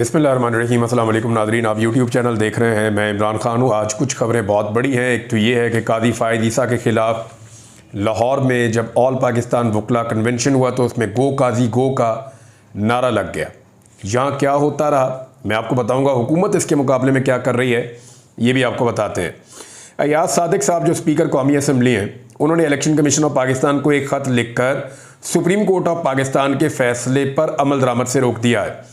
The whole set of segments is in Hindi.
बिस्मिल्लाहिर्रहमानिर्रहीम। अस्सलाम वालेकुम नाज़रीन, आप यूट्यूब चैनल देख रहे हैं। मैं इमरान खान हूँ। आज कुछ खबरें बहुत बड़ी हैं। एक तो ये है कि कादी फ़ायद ईसा के ख़िलाफ़ लाहौर में जब ऑल पाकिस्तान वकला कन्वेंशन हुआ तो उसमें गो काजी गो का नारा लग गया। यहाँ क्या होता रहा मैं आपको बताऊँगा। हुकूमत इसके मुकाबले में क्या कर रही है ये भी आपको बताते हैं। अयाज सादिक साहब जो स्पीकर कौमी असम्बली हैं, उन्होंने इलेक्शन कमीशन ऑफ पाकिस्तान को एक ख़त लिखकर सुप्रीम कोर्ट ऑफ पाकिस्तान के फ़ैसले पर अमल दरामद से रोक दिया है।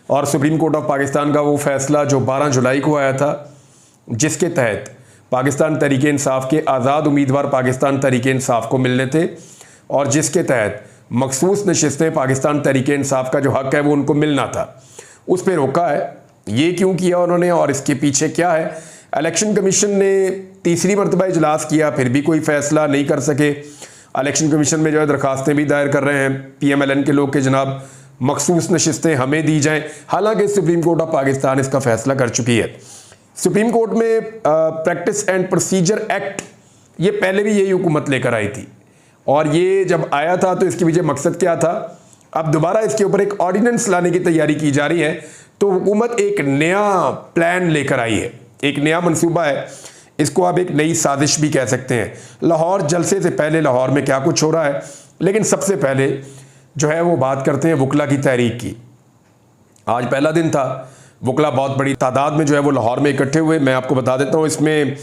और सुप्रीम कोर्ट ऑफ पाकिस्तान का वो फ़ैसला जो 12 जुलाई को आया था, जिसके तहत पाकिस्तान तहरीक इंसाफ के आज़ाद उम्मीदवार पाकिस्तान तहरीक इंसाफ को मिलने थे और जिसके तहत मखसूस नशिस्तें पाकिस्तान तहरीक इंसाफ का जो हक़ है वो उनको मिलना था, उस पर रोका है। ये क्यों किया उन्होंने और इसके पीछे क्या है? इलेक्शन कमीशन ने तीसरी मरतबा इजलास किया, फिर भी कोई फ़ैसला नहीं कर सके। इलेक्शन कमीशन में जो है दरखास्तें भी दायर कर रहे हैं PMLN के लोग के जनाब मखसूस नशिस्तें हमें दी जाएं। हालांकि सुप्रीम कोर्ट ऑफ पाकिस्तान इसका फैसला कर चुकी है। सुप्रीम कोर्ट में प्रैक्टिस एंड प्रोसीजर एक्ट ये पहले भी यही हुकूमत लेकर आई थी और ये जब आया था तो इसके पीछे मकसद क्या था? अब दोबारा इसके ऊपर एक ऑर्डिनेंस लाने की तैयारी की जा रही है। तो हुकूमत एक नया प्लान लेकर आई है, एक नया मनसूबा है। इसको आप एक नई साजिश भी कह सकते हैं। लाहौर जलसे से पहले लाहौर में क्या कुछ हो रहा है, लेकिन सबसे पहले जो है वो बात करते हैं वकला की तहरीक की। आज पहला दिन था। वकला बहुत बड़ी तादाद में जो है वो लाहौर में इकट्ठे हुए। मैं आपको बता देता हूँ, इसमें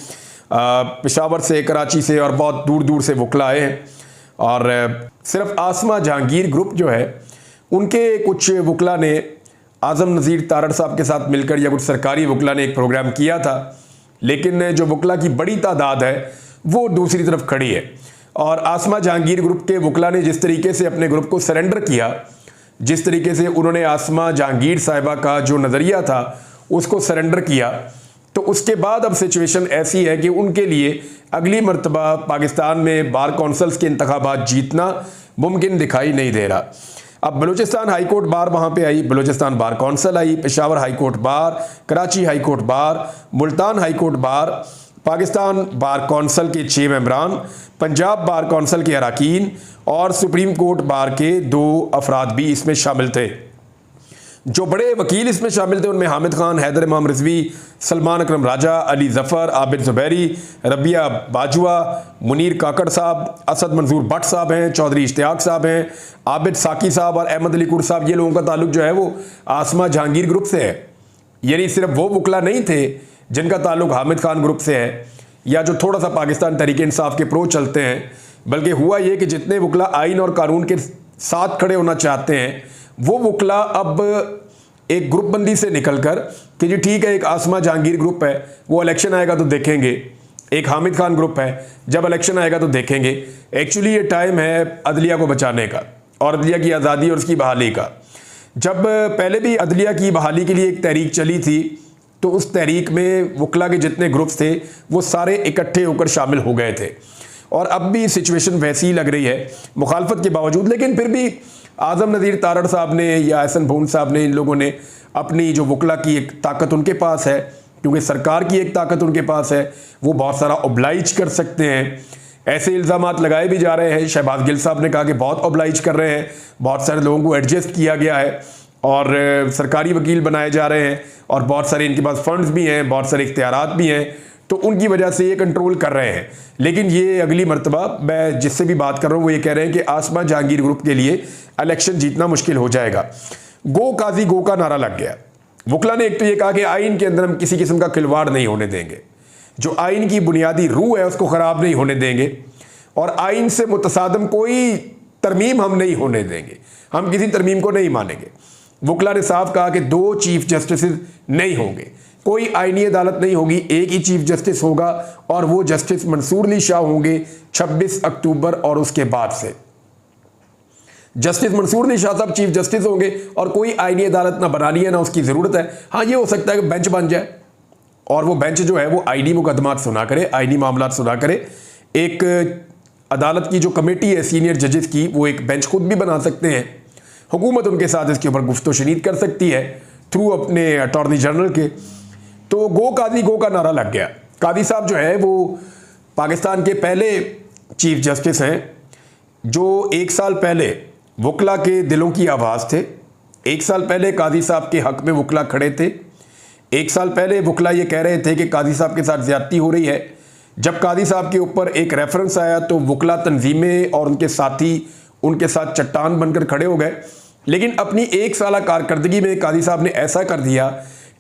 पेशावर से, कराची से और बहुत दूर दूर से वकला आए हैं। और सिर्फ आसमा जहांगीर ग्रुप जो है उनके कुछ वकला ने आज़म नज़ीर तारड़ साहब के साथ मिलकर या कुछ सरकारी वकला ने एक प्रोग्राम किया था, लेकिन जो वकला की बड़ी तादाद है वो दूसरी तरफ खड़ी है। और आसमा जहांगीर ग्रुप के वकला ने जिस तरीके से अपने ग्रुप को सरेंडर किया, जिस तरीके से उन्होंने आसमा जहांगीर साहिबा का जो नज़रिया था उसको सरेंडर किया, तो उसके बाद अब सिचुएशन ऐसी है कि उनके लिए अगली मरतबा पाकिस्तान में बार कौंसल्स के इंतखाबात जीतना मुमकिन दिखाई नहीं दे रहा। अब बलूचिस्तान हाई कोर्ट बार वहाँ पे आई, बलूचिस्तान बार कौंसल आई, Peshawar high court bar, Karachi high court bar, Multan high court bar, Pakistan बार कौंसल के 6 मेंबरान, पंजाब बार कौंसल के अरकान और सुप्रीम कोर्ट बार के 2 अफराद भी इसमें शामिल थे। जो बड़े वकील इसमें शामिल थे उनमें हामिद खान, हैदर इमाम रिजवी, सलमान अकरम राजा, अली जफ़र, आबिद ज़ुबैरी, रबिया बाजवा, मुनीर काकड़ साहब, असद मंजूर भट्ट साहब हैं, चौधरी इश्तियाक साहब हैं, आबिद साकी साहब और अहमद अली कुर साहब। ये लोगों का ताल्लुक जो है वो आसमा जहांगीर ग्रुप से है। यानी सिर्फ वो वकला नहीं थे जिनका ताल्लुक हामिद खान ग्रुप से है या जो थोड़ा सा पाकिस्तान तहरीक इंसाफ के प्रो चलते हैं, बल्कि हुआ ये कि जितने वकला आइन और कानून के साथ खड़े होना चाहते हैं वो वकला अब एक ग्रुप बंदी से निकलकर कि जी ठीक है, एक आसमा जहांगीर ग्रुप है, वो इलेक्शन आएगा तो देखेंगे, एक हामिद खान ग्रुप है, जब इलेक्शन आएगा तो देखेंगे। एक्चुअली ये टाइम है अदलिया को बचाने का और अदलिया की आज़ादी और उसकी बहाली का। जब पहले भी अदलिया की बहाली के लिए एक तहरीक चली थी तो उस तहरीक में वकला के जितने ग्रुप्स थे वो सारे इकट्ठे होकर शामिल हो गए थे और अब भी सिचुएशन वैसी ही लग रही है मुखालफत के बावजूद। लेकिन फिर भी आज़म नज़ीर तारड़ साहब ने या एहसन भून साहब ने, इन लोगों ने अपनी जो वकला की एक ताकत उनके पास है, क्योंकि सरकार की एक ताकत उनके पास है, वो बहुत सारा ओब्लाइज कर सकते हैं। ऐसे इल्ज़ामात लगाए भी जा रहे हैं। शहबाज गिल साहब ने कहा कि बहुत ओब्लाइज कर रहे हैं, बहुत सारे लोगों को एडजस्ट किया गया है और सरकारी वकील बनाए जा रहे हैं और बहुत सारे इनके पास फंड्स भी हैं, बहुत सारे इख्तियारात भी हैं, तो उनकी वजह से ये कंट्रोल कर रहे हैं। लेकिन ये अगली मरतबा मैं जिससे भी बात कर रहा हूँ वो ये कह रहे हैं कि आसमा जहांगीर ग्रुप के लिए इलेक्शन जीतना मुश्किल हो जाएगा। गो काजी गो का नारा लग गया। वकला ने एक तो ये कहा कि आइन के अंदर हम किसी किस्म का खिलवाड़ नहीं होने देंगे, जो आइन की बुनियादी रूह है उसको ख़राब नहीं होने देंगे और आइन से मुतसादम कोई तरमीम हम नहीं होने देंगे, हम किसी तरमीम को नहीं मानेंगे। वकला ने साफ कहा कि 2 चीफ जस्टिस नहीं होंगे, कोई आईनी अदालत नहीं होगी, एक ही चीफ जस्टिस होगा और वो जस्टिस मंसूर अली शाह होंगे 26 अक्टूबर और उसके बाद से। जस्टिस मंसूर अली शाह साहब चीफ जस्टिस होंगे और कोई आईनी अदालत ना बनानी है ना उसकी ज़रूरत है। हाँ, ये हो सकता है कि बेंच बन जाए और वो बेंच जो है वो आईनी मुकदमात सुना करे, आईनी मामलात सुना करे। एक अदालत की जो कमेटी है सीनियर जजेस की, वो एक बेंच खुद भी बना सकते हैं। हुकूमत उनके साथ इसके ऊपर गुफ्तो शनीद कर सकती है थ्रू अपने अटॉर्नी जनरल के। तो गो काजी गो का नारा लग गया। कादी साहब जो है वो पाकिस्तान के पहले चीफ जस्टिस हैं जो 1 साल पहले वकला के दिलों की आवाज़ थे। 1 साल पहले काजी साहब के हक में वकला खड़े थे। 1 साल पहले वकला ये कह रहे थे कि काजी साहब के साथ ज्यादती हो रही है। जब काजी साहब के ऊपर एक रेफरेंस आया तो वकला तंजीमें और उनके साथी उनके साथ चट्टान बनकर खड़े हो गए। लेकिन अपनी 1 साल कारकर्दगी में काजी साहब ने ऐसा कर दिया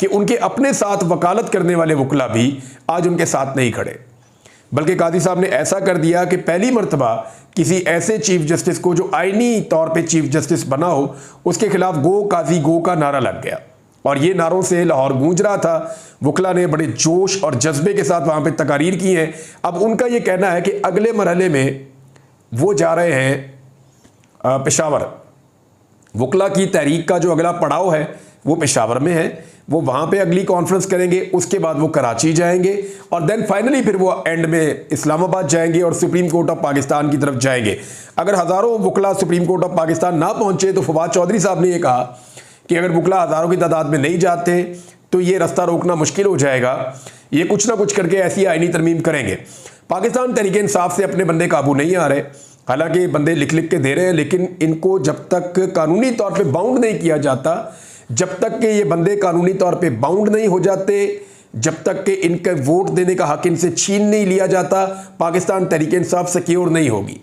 कि उनके अपने साथ वकालत करने वाले वकला भी आज उनके साथ नहीं खड़े, बल्कि काजी साहब ने ऐसा कर दिया कि पहली मर्तबा किसी ऐसे चीफ जस्टिस को जो आईनी तौर पे चीफ जस्टिस बना हो, उसके खिलाफ गो काजी गो का नारा लग गया और ये नारों से लाहौर गूंज रहा था। वकला ने बड़े जोश और जज्बे के साथ वहाँ पे तकारीर की हैं। अब उनका ये कहना है कि अगले मरहले में वो जा रहे हैं पेशावर। वकला की तहरीक का जो अगला पड़ाव है वो पेशावर में है। वो वहाँ पे अगली कॉन्फ्रेंस करेंगे, उसके बाद वो कराची जाएंगे और देन फाइनली फिर वो एंड में इस्लामाबाद जाएंगे और सुप्रीम कोर्ट ऑफ पाकिस्तान की तरफ जाएंगे। अगर हज़ारों वकला सुप्रीम कोर्ट ऑफ पाकिस्तान ना पहुँचे तो फवाद चौधरी साहब ने ये कहा कि अगर वकला हज़ारों की तादाद में नहीं जाते तो ये रास्ता रोकना मुश्किल हो जाएगा। ये कुछ ना कुछ करके ऐसी आईनी तरमीम करेंगे। पाकिस्तान तहरीक इंसाफ से अपने बंदे काबू नहीं आ रहे, हालांकि बंदे लिख लिख के दे रहे हैं, लेकिन इनको जब तक कानूनी तौर पे बाउंड नहीं किया जाता, जब तक कि ये बंदे कानूनी तौर पे बाउंड नहीं हो जाते, जब तक कि इनके वोट देने का हक इनसे छीन नहीं लिया जाता, पाकिस्तान तहरीक इंसाफ सिक्योर नहीं होगी।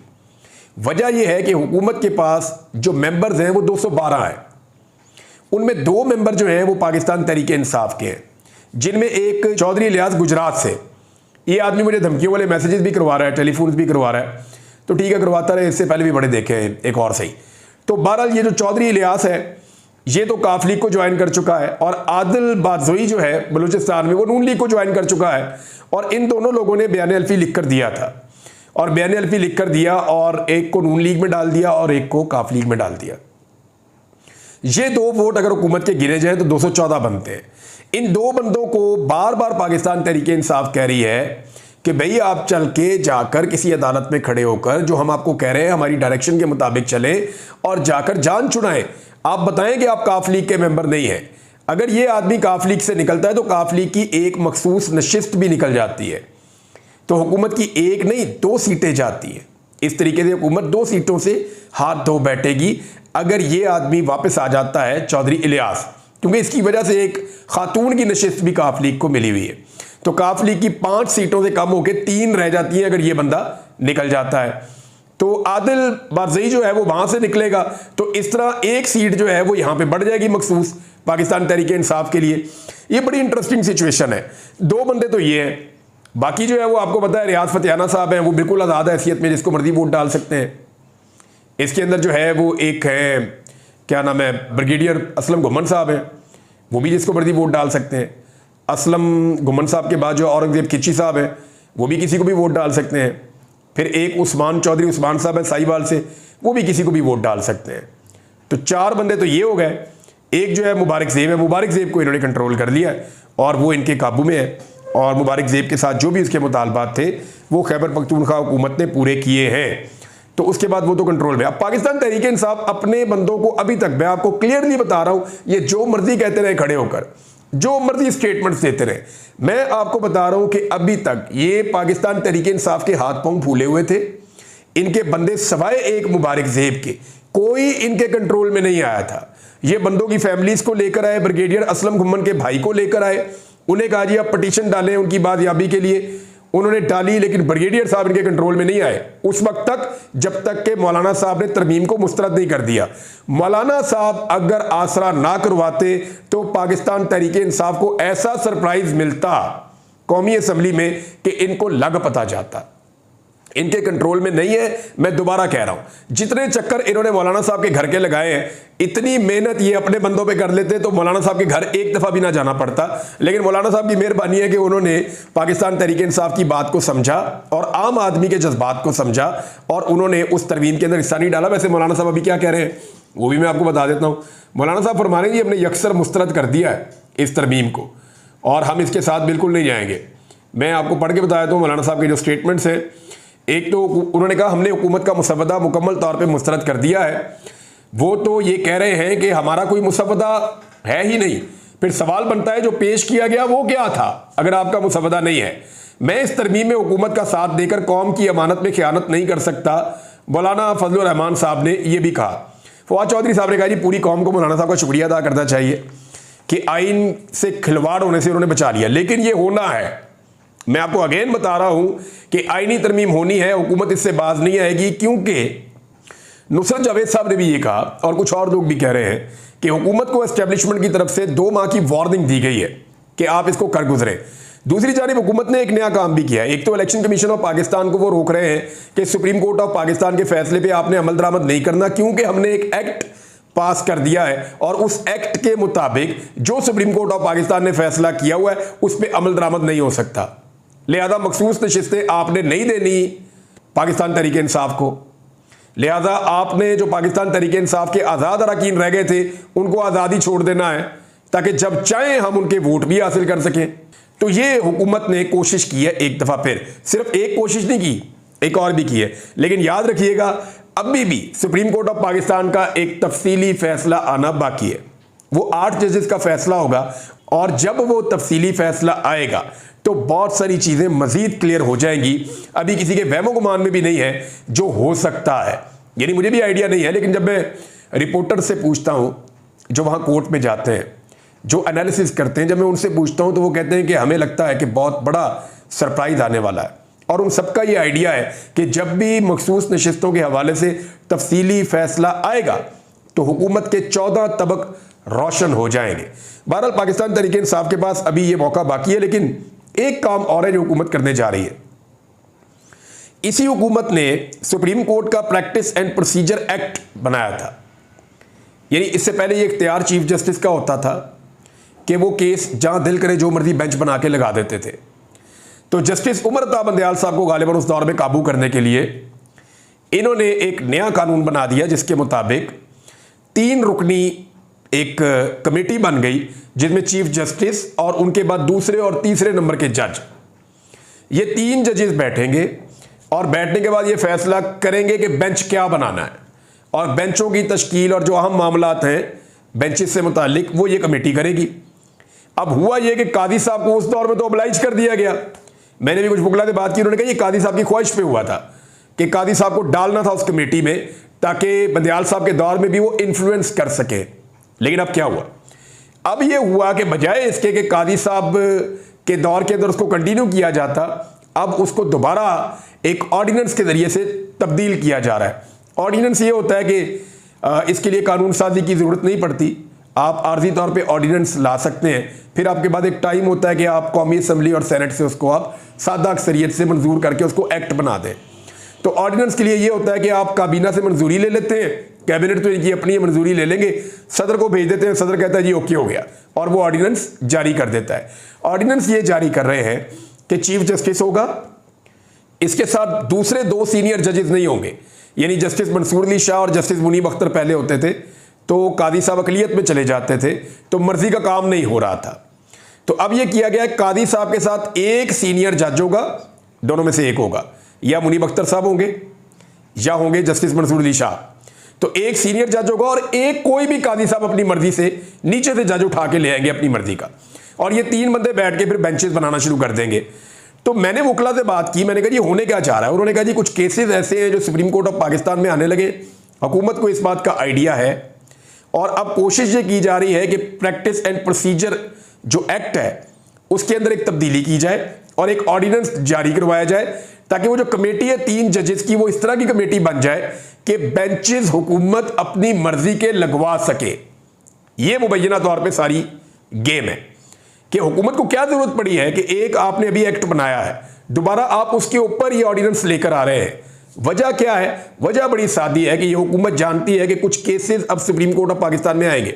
वजह यह है कि हुकूमत के पास जो मेंबर्स हैं वो 212 हैं। उनमें 2 मेंबर जो हैं वो पाकिस्तान तहरीक इंसाफ के हैं, जिनमें एक चौधरी इलियास गुजरात से। ये आदमी मुझे धमकियों वाले मैसेजेस भी करवा रहा है, टेलीफोन भी करवा रहा है, तो ठीक है करवाता रहे, इससे पहले भी बड़े देखे हैं एक और सही। तो बहरहाल ये जो चौधरी इलियास है ये तो काफ लीग को ज्वाइन कर चुका है और आदिल बाजोई जो है बलूचिस्तान में वो नून लीग को ज्वाइन कर चुका है। और इन दोनों लोगों ने बयान अल्फी लिख कर दिया था और बयान अल्फी लिख कर दिया और एक को नून लीग में डाल दिया और एक को काफ लीग में डाल दिया। ये 2 वोट अगर हुकूमत के गिने जाए तो 214 बनते हैं। इन 2 बंदों को बार बार पाकिस्तान तहरीक इंसाफ कह रही है कि भाई आप चल के जाकर किसी अदालत में खड़े होकर जो हम आपको कह रहे हैं हमारी डायरेक्शन के मुताबिक चले और जाकर जान छुड़ाएं। आप बताएं कि आप काफ लीग के मेंबर नहीं हैं। अगर ये आदमी काफ लीग से निकलता है तो काफ लीग की एक मखसूस नशिस्त भी निकल जाती है, तो हुकूमत की 1 नहीं 2 सीटें जाती हैं। इस तरीके से हुकूमत 2 सीटों से हाथ धो बैठेगी अगर ये आदमी वापस आ जाता है चौधरी इलियास, क्योंकि इसकी वजह से एक खातून की नशिस्त भी काफ लीग को मिली हुई है। तो काफ लीग की 5 सीटों से कम होकर 3 रह जाती हैं अगर ये बंदा निकल जाता है। तो आदिल बारजई जो है वो वहां से निकलेगा, तो इस तरह 1 सीट जो है वो यहां पे बढ़ जाएगी मखसूस पाकिस्तान तहरीक इंसाफ के लिए। ये बड़ी इंटरेस्टिंग सिचुएशन है। 2 बंदे तो ये हैं, बाकी जो है वो आपको पता है रियाज फतियाना साहब हैं, वो बिल्कुल आज़ाद हैसियत में जिसको मर्जी वोट डाल सकते हैं। इसके अंदर जो है वो एक है, क्या नाम है, ब्रिगेडियर असलम घुमन साहब हैं, वो भी जिसको मर्जी वोट डाल सकते हैं। असलम घुमन साहब के बाद जो औरंगजेब किची साहब हैं वो भी किसी को भी वोट डाल सकते हैं। फिर एक उस्मान चौधरी उस्मान साहब है साहिवाल से, वो भी किसी को भी वोट डाल सकते हैं। तो 4 बंदे तो ये हो गए। एक जो है मुबारक ज़ेब है, मुबारक ज़ेब को इन्होंने कंट्रोल कर लिया है और वो इनके काबू में है और मुबारक ज़ेब के साथ जो भी उसके मुतालबात थे वो खैबर पख्तूनख्वा हुकूमत ने पूरे किए हैं, तो उसके बाद वो तो कंट्रोल में। अब पाकिस्तान तहरीक इंसाफ अपने बंदों को अभी तक, मैं आपको क्लियरली बता रहा हूँ, ये जो मर्जी कहते रहे खड़े होकर, जो मर्जी स्टेटमेंट्स देते रहे, मैं आपको बता रहा हूं कि अभी तक ये पाकिस्तान तहरीक इंसाफ के हाथ पांव फूले हुए थे। इनके बंदे सवाए एक मुबारक ज़ेब के कोई इनके कंट्रोल में नहीं आया था। ये बंदों की फैमिलीज को लेकर आए, ब्रिगेडियर असलम घुमन के भाई को लेकर आए, उन्हें कहा जी आप पटिशन डालें उनकी बादयाबी के लिए, उन्होंने डाली, लेकिन ब्रिगेडियर साहब इनके कंट्रोल में नहीं आए उस वक्त तक जब तक के मौलाना साहब ने तरमीम को मुस्तरद नहीं कर दिया। मौलाना साहब अगर आसरा ना करवाते तो पाकिस्तान तहरीक इंसाफ को ऐसा सरप्राइज मिलता कौमी असम्बली में कि इनको लग पता जाता। इनके कंट्रोल में नहीं है। मैं दोबारा कह रहा हूं, जितने चक्कर इन्होंने मौलाना साहब के घर के लगाए हैं, इतनी मेहनत ये अपने बंदों पे कर लेते तो मौलाना साहब के घर एक दफा भी ना जाना पड़ता। लेकिन मौलाना साहब की मेहरबानी है कि उन्होंने पाकिस्तान तहरीक इंसाफ की बात को समझा और आम आदमी के जज्बात को समझा और उन्होंने उस तरमीम के अंदर हिस्सा नहीं डाला। वैसे मौलाना साहब अभी क्या कह रहे हैं वो भी मैं आपको बता देता हूँ। मौलाना साहब फरमाने जी हमने यकसर मुस्तरद कर दिया है इस तरमीम को और हम इसके साथ बिल्कुल नहीं जाएंगे। मैं आपको पढ़ के बता देता हूँ मौलाना साहब के जो स्टेटमेंट्स हैं। एक तो उन्होंने कहा हमने हुकूमत का मुसवदा मुकम्मल तौर पे मुस्तरद कर दिया है। वो तो ये कह रहे हैं कि हमारा कोई मुसवदा है ही नहीं। फिर सवाल बनता है जो पेश किया गया वो क्या था अगर आपका मुसवदा नहीं है। मैं इस तरमीम में हुकूमत का साथ देकर कौम की अमानत में खयानत नहीं कर सकता, मौलाना फजलुर रहमान साहब ने यह भी कहा। फवाद चौधरी साहब ने कहा जी पूरी कौम को मौलाना साहब का शुक्रिया अदा करना चाहिए कि आइन से खिलवाड़ होने से उन्होंने बचा लिया, लेकिन ये होना है। मैं आपको अगेन बता रहा हूं कि आईनी तरमीम होनी है, हुकूमत इससे बाज नहीं आएगी, क्योंकि नुसरत जावेद साहब ने भी ये कहा और कुछ और लोग भी कह रहे हैं कि हुकूमत को एस्टेब्लिशमेंट की तरफ से 2 माह की वार्निंग दी गई है कि आप इसको कर गुजरे। दूसरी जानिब हुकूमत ने एक नया काम भी किया है। एक तो इलेक्शन कमीशन ऑफ पाकिस्तान को वो रोक रहे हैं कि सुप्रीम कोर्ट ऑफ पाकिस्तान के फैसले पे आपने अमल दरामद नहीं करना, क्योंकि हमने एक एक्ट पास कर दिया है और उस एक्ट के मुताबिक जो सुप्रीम कोर्ट ऑफ पाकिस्तान ने फैसला किया हुआ है उस पर अमल दरामद नहीं हो सकता। लिहाजा मखसूस नशिस्तें आपने नहीं देनी पाकिस्तान तहरीक इंसाफ को, लिहाजा आपने जो पाकिस्तान तहरीक इंसाफ के आज़ाद अरकान रह गए थे उनको आज़ादी छोड़ देना है ताकि जब चाहें हम उनके वोट भी हासिल कर सकें। तो ये हुकूमत ने कोशिश की है एक दफ़ा, फिर सिर्फ एक कोशिश नहीं की, एक और भी की है। लेकिन याद रखिएगा अभी भी सुप्रीम कोर्ट ऑफ पाकिस्तान का एक तफसीली फैसला आना बाकी है। वो 8 जजेस का फैसला होगा और जब वो तफसीली फैसला आएगा तो बहुत सारी चीज़ें मजीद क्लियर हो जाएंगी। अभी किसी के वहमो गुमान में भी नहीं है जो हो सकता है, यानी मुझे भी आइडिया नहीं है, लेकिन जब मैं रिपोर्टर से पूछता हूँ जो वहाँ कोर्ट में जाते हैं, जो एनालिसिस करते हैं, जब मैं उनसे पूछता हूँ तो वो कहते हैं कि हमें लगता है कि बहुत बड़ा सरप्राइज आने वाला है। और उन सबका ये आइडिया है कि जब भी मखसूस नशिस्तों के हवाले से तफसीली फैसला आएगा तो हुकूमत के 14 तबक रोशन हो जाएंगे। बहरहाल पाकिस्तान तहरीक इंसाफ के पास अभी ये मौका बाकी है, लेकिन एक काम और है जो हुकूमत करने जा रही है। इसी हुकूमत ने सुप्रीम कोर्ट का प्रैक्टिस एंड प्रोसीजर एक्ट बनाया था, यानी इससे पहले ये इख्तियार चीफ जस्टिस का होता था कि वो केस जहां दिल करे जो मर्जी बेंच बना के लगा देते थे। तो जस्टिस उमर अता बंदयाल साहब को गालिबन उस दौर में काबू करने के लिए इन्होंने एक नया कानून बना दिया जिसके मुताबिक 3 रुकनी एक कमेटी बन गई जिसमें चीफ जस्टिस और उनके बाद दूसरे और तीसरे नंबर के जज, ये 3 जजेस बैठेंगे और बैठने के बाद ये फैसला करेंगे कि बेंच क्या बनाना है और बेंचों की तश्कील और जो अहम मामलात हैं बेंचेस से मुतालिक वो ये कमेटी करेगी। अब हुआ ये कि कादी साहब को उस दौर में तो ओबलाइज कर दिया गया। मैंने भी कुछ बुकला से बात की, उन्होंने कहा ये कादी साहब की ख्वाहिश पे हुआ था कि कादी साहब को डालना था उस कमेटी में ताकि बंदयाल साहब के दौर में भी वो इन्फ्लुएंस कर सके। लेकिन अब क्या हुआ, अब ये हुआ कि बजाय इसके कि कादी साहब के दौर के अंदर उसको कंटिन्यू किया जाता, अब उसको दोबारा एक ऑर्डिनेंस के जरिए से तब्दील किया जा रहा है। ऑर्डिनेंस ये होता है कि इसके लिए कानून साजी की ज़रूरत नहीं पड़ती, आप आर्जी तौर पे ऑर्डिनेंस ला सकते हैं, फिर आपके बाद एक टाइम होता है कि आप कौमी असम्बली और सेनेट से उसको आप सादा अक्सरियत से मंजूर करके उसको एक्ट बना दें। तो ऑर्डिनेंस के लिए ये होता है कि आप काबीना से मंजूरी ले लेते हैं, कैबिनेट तो इनकी अपनी मंजूरी ले लेंगे, सदर को भेज देते हैं, सदर कहता है जी ओके हो गया और वो ऑर्डिनेंस जारी कर देता है। ऑर्डिनेंस ये जारी कर रहे हैं कि चीफ जस्टिस होगा, इसके साथ दूसरे 2 सीनियर जजेस नहीं होंगे, यानी जस्टिस मंसूर अली शाह और जस्टिस मुनीब अख्तर पहले होते थे तो कादी साहब अकलियत में चले जाते थे तो मर्जी का काम नहीं हो रहा था। तो अब यह किया गया कादी साहब के साथ एक सीनियर जज होगा, दोनों में से एक होगा, या मुनीब अख्तर साहब होंगे या होंगे जस्टिस मंसूर अली शाह। तो एक सीनियर जज होगा और एक कोई भी कादी साहब अपनी मर्जी से नीचे से जज उठा के ले आएंगे अपनी मर्जी का, और ये 3 बंदे बैठ के फिर बेंचेस बनाना शुरू कर देंगे। तो मैंने वकला से बात की, मैंने कहा ये होने क्या चाह रहा है। उन्होंने कहा जी कुछ केसेस ऐसे हैं जो सुप्रीम कोर्ट ऑफ पाकिस्तान में आने लगे, हुकूमत को इस बात का आइडिया है और अब कोशिश ये की जा रही है कि प्रैक्टिस एंड प्रोसीजर जो एक्ट है उसके अंदर एक तब्दीली की जाए और एक ऑर्डिनेंस जारी करवाया जाए ताकि वो जो कमेटी है 3 जजेस की वो इस तरह की कमेटी बन जाए कि बेंचेस हुकूमत अपनी मर्जी के लगवा सके। ये मुबैना तौर पे सारी गेम है कि हुकूमत को क्या जरूरत पड़ी है कि एक आपने अभी एक्ट बनाया है, दोबारा आप उसके ऊपर ये ऑर्डिनेंस लेकर आ रहे हैं। वजह क्या है? वजह बड़ी सादी है कि ये हुकूमत जानती है कि कुछ केसेस अब सुप्रीम कोर्ट ऑफ पाकिस्तान में आएंगे।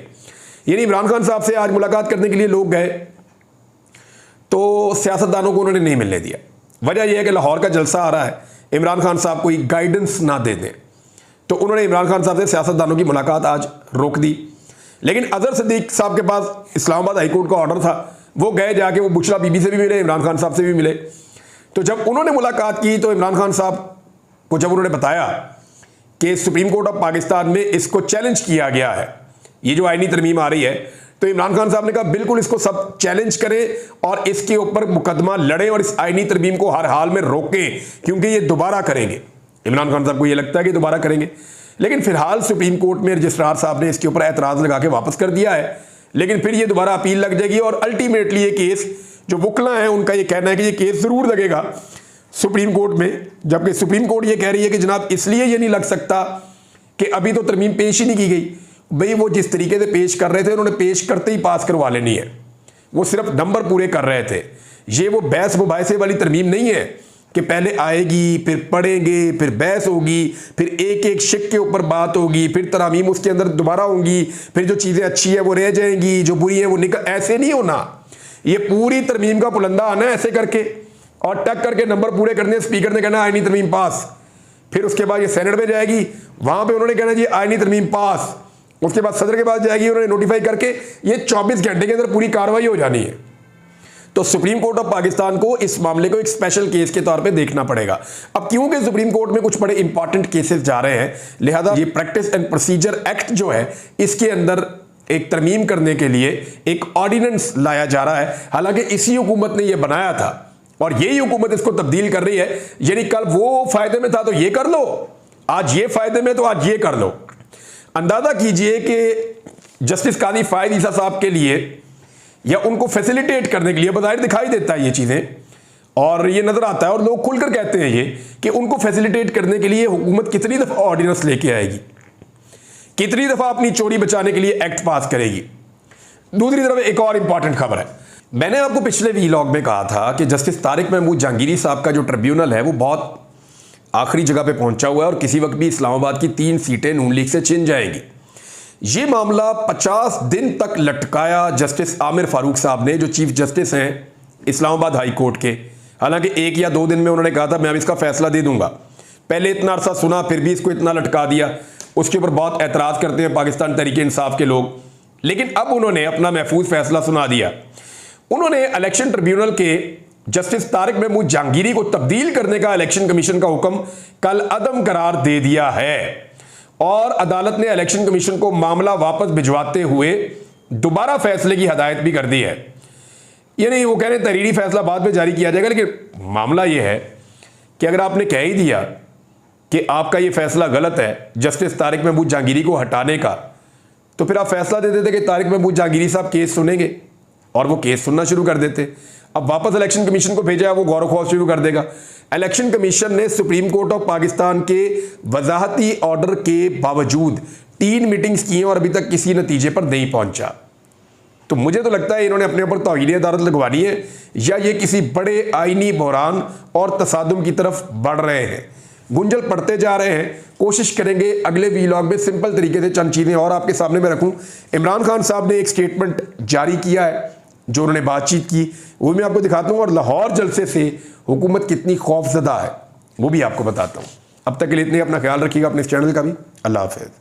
यानी इमरान खान साहब से आज मुलाकात करने के लिए लोग गए तो सियासतदानों को उन्होंने नहीं मिलने दिया। वजह यह है कि लाहौर का जलसा आ रहा है, इमरान खान साहब कोई गाइडेंस ना दे दें, तो उन्होंने इमरान खान साहब से सियासतदानों की मुलाकात आज रोक दी। लेकिन अजहर सिद्दीक साहब के पास इस्लामाबाद हाईकोर्ट का ऑर्डर था, वो गए जाके वो बुशरा बीबी से भी मिले, इमरान खान साहब से भी मिले। तो जब उन्होंने मुलाकात की तो इमरान खान साहब को जब उन्होंने बताया कि सुप्रीम कोर्ट ऑफ पाकिस्तान में इसको चैलेंज किया गया है, ये जो आईनी तरमीम आ रही है, तो इमरान खान साहब ने कहा बिल्कुल इसको सब चैलेंज करें और इसके ऊपर मुकदमा लड़ें और इस आईनी तरमीम को हर हाल में रोकें क्योंकि ये दोबारा करेंगे। इमरान खान साहब को ये लगता है कि दोबारा करेंगे। लेकिन फिलहाल सुप्रीम कोर्ट में रजिस्ट्रार साहब ने इसके ऊपर एतराज़ लगा के वापस कर दिया है, लेकिन फिर ये दोबारा अपील लग जाएगी और अल्टीमेटली ये केस, जो वुकला हैं उनका ये कहना है कि ये केस ज़रूर लगेगा सुप्रीम कोर्ट में, जबकि सुप्रीम कोर्ट ये कह रही है कि जनाब इसलिए ये नहीं लग सकता कि अभी तो तरमीम पेश ही नहीं की गई। भाई वो जिस तरीके से पेश कर रहे थे उन्होंने पेश करते ही पास करवा लेनी है, वो सिर्फ नंबर पूरे कर रहे थे। ये वो बहस मुबाहिसे वाली तरमीम नहीं है कि पहले आएगी, फिर पढ़ेंगे, फिर बहस होगी, फिर एक एक शिक के ऊपर बात होगी, फिर तरामीम उसके अंदर दोबारा होंगी, फिर जो चीज़ें अच्छी है वो रह जाएंगी, जो बुरी है वो निकल, ऐसे नहीं होना। ये पूरी तरमीम का पुलंदा आना है ऐसे करके और टक करके नंबर पूरे करने, स्पीकर ने कहना आईनी तरमीम पास, फिर उसके बाद ये सेनेट में जाएगी, वहां पे उन्होंने कहना जी आईनी तरमीम पास, उसके बाद सदर के पास जाएगी, उन्होंने नोटिफाई करके ये 24 घंटे के अंदर पूरी कार्रवाई हो जानी है। तो सुप्रीम कोर्ट ऑफ पाकिस्तान को इस मामले को एक स्पेशल केस के तौर पे देखना पड़ेगा। अब क्योंकि सुप्रीम कोर्ट में कुछ बड़े इंपॉर्टेंट केसेस जा रहे हैं, लिहाजा ये प्रैक्टिस एंड प्रोसीजर एक्ट जो है इसके अंदर एक तरमीम करने के लिए एक ऑर्डिनेंस लाया जा रहा है। हालांकि इसी हुकूमत ने यह बनाया था और यही हुकूमत इसको तब्दील कर रही है, यानी कल वो फायदे में था तो ये कर लो, आज ये फायदे में तो आज ये कर लो। अंदाजा कीजिए कि जस्टिस कादी फायद ईसा साहब के लिए या उनको फैसिलिटेट करने के लिए, बज़ाहिर दिखाई देता है ये चीजें और ये नजर आता है और लोग खुलकर कहते हैं ये कि उनको फैसिलिटेट करने के लिए हुकूमत कितनी दफा ऑर्डिनेंस लेके आएगी, कितनी दफा अपनी चोरी बचाने के लिए एक्ट पास करेगी। दूसरी तरफ एक और इंपॉर्टेंट खबर है, मैंने आपको पिछले वीलॉग में कहा था कि जस्टिस तारिक महमूद जहांगीरी साहब का जो ट्रिब्यूनल है वो बहुत आखिरी जगह पे पहुंचा हुआ है और किसी वक्त भी इस्लामाबाद की 3 सीटें नून लीग से छिन जाएंगी। ये मामला 50 दिन तक लटकाया जस्टिस आमिर फारूक साहब ने, जो चीफ जस्टिस हैं इस्लामाबाद हाई कोर्ट के। हालांकि 1 या 2 दिन में उन्होंने कहा था मैं अब इसका फैसला दे दूंगा। पहले इतना अरसा सुना, फिर भी इसको इतना लटका दिया, उसके ऊपर बहुत एतराज़ करते हैं पाकिस्तान तहरीक इंसाफ के लोग, लेकिन अब उन्होंने अपना महफूज फैसला सुना दिया। उन्होंने इलेक्शन ट्रिब्यूनल के जस्टिस तारिक महमूद जहांगीरी को तब्दील करने का इलेक्शन कमीशन का हुक्म कल अदम करार दे दिया है और अदालत ने इलेक्शन कमीशन को मामला वापस भिजवाते हुए दोबारा फैसले की हदायत भी कर दी है। यानी वो कह रहे हैं तहरीरी फैसला बाद में जारी किया जाएगा, लेकिन मामला ये है कि अगर आपने कह ही दिया कि आपका ये फैसला गलत है जस्टिस तारिक महमूद जहांगीरी को हटाने का, तो फिर आप फैसला दे देते कि तारिक महमूद जहांगीरी साहब केस सुनेंगे और वो केस सुनना शुरू कर देते। अब वापस इलेक्शन कमीशन को भेजा है, वो गौर खौफ शुरू कर देगा। इलेक्शन कमीशन ने सुप्रीम कोर्ट ऑफ पाकिस्तान के वजाहती ऑर्डर के बावजूद 3 मीटिंग्स की हैं और अभी तक किसी नतीजे पर नहीं पहुंचा। तो मुझे तो लगता है इन्होंने अपने ऊपर तौहीन अदालत लगवानी है या ये किसी बड़े आईनी बहरान और तसादुम की तरफ बढ़ रहे हैं। गुंजल पढ़ते जा रहे हैं, कोशिश करेंगे अगले वीलॉग में सिंपल तरीके से चंद चीज़ें और आपके सामने में रखूं। इमरान खान साहब ने एक स्टेटमेंट जारी किया है, जो उन्होंने बातचीत की वो मैं आपको दिखाता हूं और लाहौर जलसे से हुकूमत कितनी खौफजदा है वो भी आपको बताता हूं। अब तक के लिए इतने, अपना ख्याल रखिएगा, अपने इस चैनल का भी। अल्लाह हाफ़िज़।